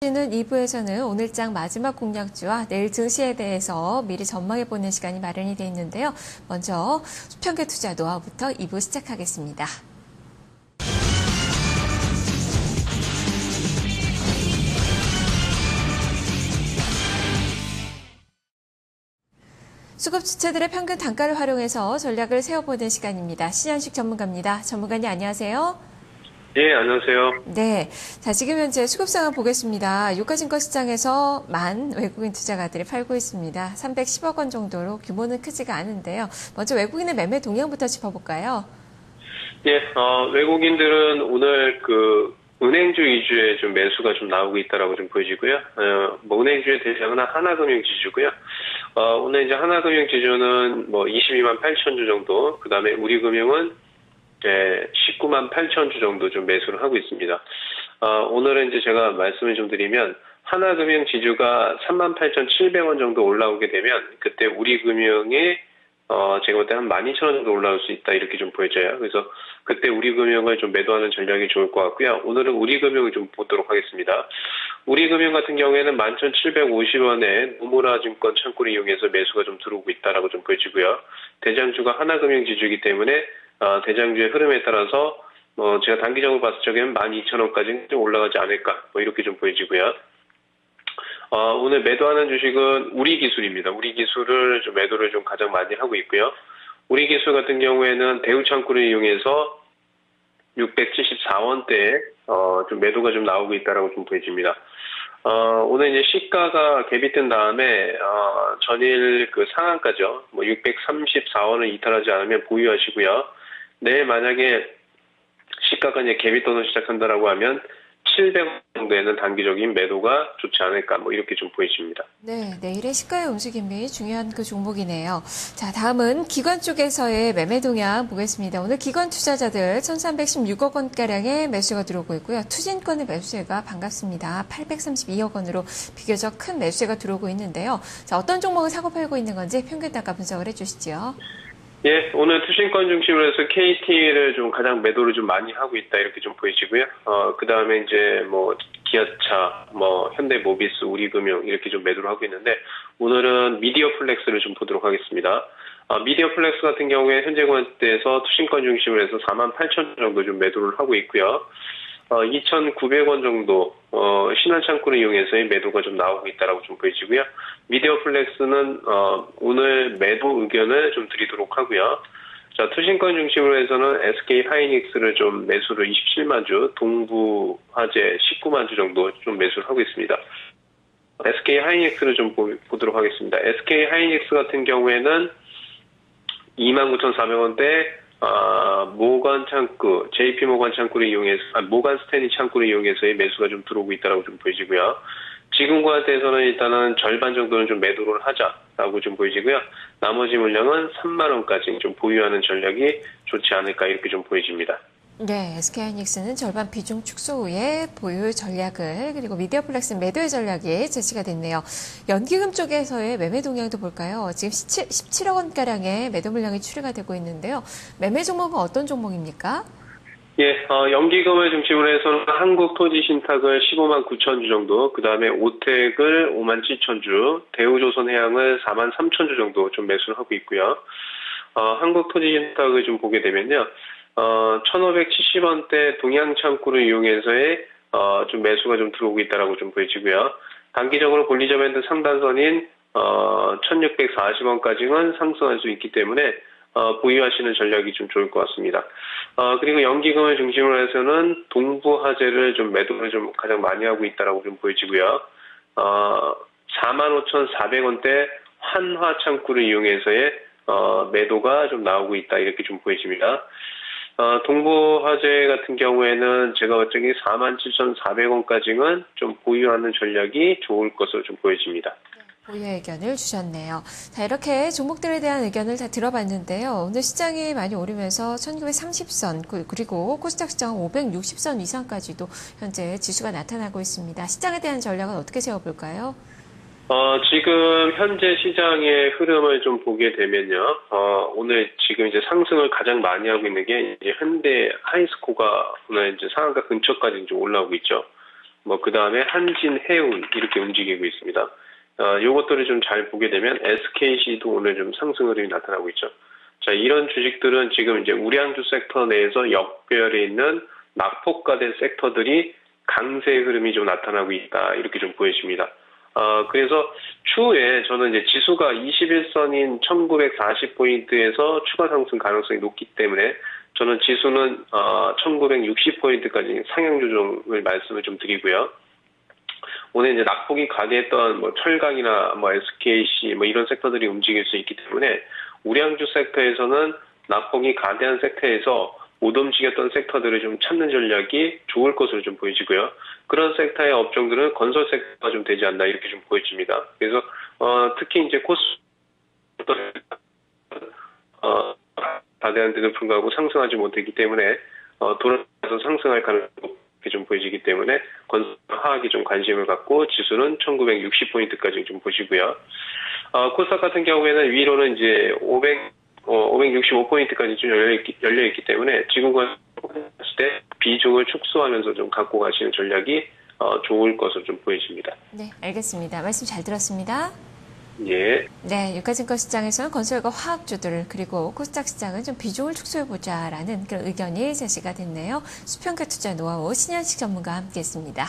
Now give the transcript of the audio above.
는 2부에서는 오늘장 마지막 공략주와 내일 증시에 대해서 미리 전망해보는 시간이 마련이 되어 있는데요. 먼저 수평계 투자 노하우부터 2부 시작하겠습니다. 수급 주체들의 평균 단가를 활용해서 전략을 세워보는 시간입니다. 신현식 전문가입니다. 전문가님 안녕하세요. 예, 안녕하세요. 네. 자, 지금 현재 수급 상황 보겠습니다. 유가증권 시장에서 외국인 투자가들이 팔고 있습니다. 310억 원 정도로 규모는 크지가 않은데요. 먼저 외국인의 매매 동향부터 짚어볼까요? 예, 외국인들은 오늘 은행주 위주의 좀 매수가 좀 나오고 있다라고 좀 보여지고요. 은행주의 대상은 하나금융 지주고요. 오늘 이제 하나금융 지주는 22만 8천 주 정도, 그 다음에 우리금융은 19만 8천 주 정도 좀 매수를 하고 있습니다. 오늘은 이제 제가 말씀을 좀 드리면, 하나금융 지주가 38,700원 정도 올라오게 되면, 그때 우리금융이, 제가 볼 때 한 12,000원 정도 올라올 수 있다, 이렇게 좀 보여져요. 그래서 그때 우리금융을 좀 매도하는 전략이 좋을 것 같고요. 오늘은 우리금융을 좀 보도록 하겠습니다. 우리금융 같은 경우에는 11,750원에 노무라 증권 창구를 이용해서 매수가 좀 들어오고 있다라고 좀 보여지고요. 대장주가 하나금융 지주이기 때문에, 대장주의 흐름에 따라서 제가 단기적으로 봤을 적에는 12,000원까지는 좀 올라가지 않을까 이렇게 좀 보여지고요. 오늘 매도하는 주식은 우리기술입니다. 우리기술을 좀 매도를 좀 가장 많이 하고 있고요. 우리기술 같은 경우에는 대우창구를 이용해서 674원대에 좀 매도가 좀 나오고 있다라고 좀 보여집니다. 오늘 이제 시가가 갭이 뜬 다음에, 전일 상한가죠. 634원을 이탈하지 않으면 보유하시고요. 내일 만약에 시가가 이제 갭이 떠서 시작한다라고 하면 700원 정도에는 단기적인 매도가 좋지 않을까, 이렇게 좀 보여집니다. 네, 내일의 시가의 움직임이 중요한 그 종목이네요. 자, 다음은 기관 쪽에서의 매매 동향 보겠습니다. 오늘 기관 투자자들 1,316억 원가량의 매수가 들어오고 있고요. 투진권의 매수세가 반갑습니다. 832억 원으로 비교적 큰 매수세가 들어오고 있는데요. 자, 어떤 종목을 사고 팔고 있는 건지 평균 단가 분석을 해주시죠. 예, 오늘 투신권 중심으로 해서 KT를 좀 가장 매도를 좀 많이 하고 있다, 이렇게 좀 보이시고요. 그 다음에 이제 기아차, 현대모비스, 우리금융 이렇게 좀 매도를 하고 있는데, 오늘은 미디어플렉스를 좀 보도록 하겠습니다. 미디어플렉스 같은 경우에 현재 관대에서 투신권 중심으로 해서 48,000원 정도 좀 매도를 하고 있고요. 2,900원 정도, 신한창구를 이용해서의 매도가 좀 나오고 있다라고 좀 보여지고요. 미디어플렉스는, 오늘 매도 의견을 좀 드리도록 하고요. 자, 투신권 중심으로 해서는 SK 하이닉스를 좀 매수를 27만 주, 동부화재 19만 주 정도 좀 매수를 하고 있습니다. SK 하이닉스를 좀 보도록 하겠습니다. SK 하이닉스 같은 경우에는 29,400원대, 모건 창구, JP 모건 창구를 이용해서, 모건 스탠리 창구를 이용해서의 매수가 좀 들어오고 있다라고 좀 보여지고요. 지금과 대해서는 일단은 절반 정도는 좀 매도를 하자라고 좀 보여지고요. 나머지 물량은 3만원까지 좀 보유하는 전략이 좋지 않을까, 이렇게 좀 보여집니다. 네, SK하이닉스는 절반 비중 축소 후에 보유 전략을, 그리고 미디어플렉스 매도의 전략이 제시가 됐네요. 연기금 쪽에서의 매매 동향도 볼까요? 지금 17억 원가량의 매도 물량이 추리가 되고 있는데요. 매매 종목은 어떤 종목입니까? 예, 연기금을 중심으로 해서는 한국토지신탁을 15만 9천 주 정도, 그 다음에 오텍을 5만 7천 주, 대우조선해양을 4만 3천 주 정도 좀 매수를 하고 있고요. 한국토지신탁을 좀 보게 되면요. 1,570원대 동양창구를 이용해서의 좀 매수가 좀 들어오고 있다라고 좀 보여지고요. 단기적으로 볼리저밴드 상단선인 1,640원까지는 상승할 수 있기 때문에 보유하시는 전략이 좀 좋을 것 같습니다. 그리고 연기금을 중심으로 해서는 동부화재를 좀 매도를 좀 가장 많이 하고 있다라고 좀 보여지고요. 45,400원대 한화창구를 이용해서의 매도가 좀 나오고 있다, 이렇게 좀 보여집니다. 동부화재 같은 경우에는 제가 볼 적에 47,400원까지는 좀 보유하는 전략이 좋을 것으로 좀 보여집니다. 보유의 의견을 주셨네요. 자, 이렇게 종목들에 대한 의견을 다 들어봤는데요. 오늘 시장이 많이 오르면서 1930선, 그리고 코스닥 시장 560선 이상까지도 현재 지수가 나타나고 있습니다. 시장에 대한 전략은 어떻게 세워볼까요? 지금 현재 시장의 흐름을 좀 보게 되면요. 오늘 지금 이제 상승을 가장 많이 하고 있는 게 이제 현대 하이스코가 오늘 이제 상한가 근처까지 이제 올라오고 있죠. 그 다음에 한진, 해운 이렇게 움직이고 있습니다. 요것들을 좀 잘 보게 되면 SKC도 오늘 좀 상승 흐름이 나타나고 있죠. 자, 이런 주식들은 지금 이제 우량주 섹터 내에서 역별에 있는 낙폭과된 섹터들이 강세 흐름이 좀 나타나고 있다. 이렇게 좀 보여집니다. 그래서 추후에 저는 이제 지수가 21선인 1940포인트에서 추가 상승 가능성이 높기 때문에 저는 지수는 1960포인트까지 상향 조정을 말씀을 좀 드리고요. 오늘 이제 낙폭이 과대했던 철강이나 SKC 이런 섹터들이 움직일 수 있기 때문에 우량주 섹터에서는 낙폭이 과대한 섹터에서 못 움직였던 섹터들을 좀 찾는 전략이 좋을 것으로 좀 보여지고요. 그런 섹터의 업종들은 건설 섹터가 좀 되지 않나 이렇게 좀 보여집니다. 그래서 특히 이제 코스 과대한데도 불구하고 상승하지 못했기 때문에 돌아서 상승할 가능성이 좀 보여지기 때문에 건설 하락에 좀 관심을 갖고 지수는 1960포인트까지 좀 보시고요. 코스닥 같은 경우에는 위로는 이제 565포인트까지 좀 열려있기 때문에 지금 봤을 때 비중을 축소하면서 좀 갖고 가시는 전략이 좋을 것으로 좀 보여집니다. 네, 알겠습니다. 말씀 잘 들었습니다. 예. 네, 유가증권 시장에서는 건설과 화학주들 그리고 코스닥 시장은 좀 비중을 축소해보자라는 그런 의견이 제시가 됐네요. 수평가 투자 노하우 신현식 전문가와 함께했습니다.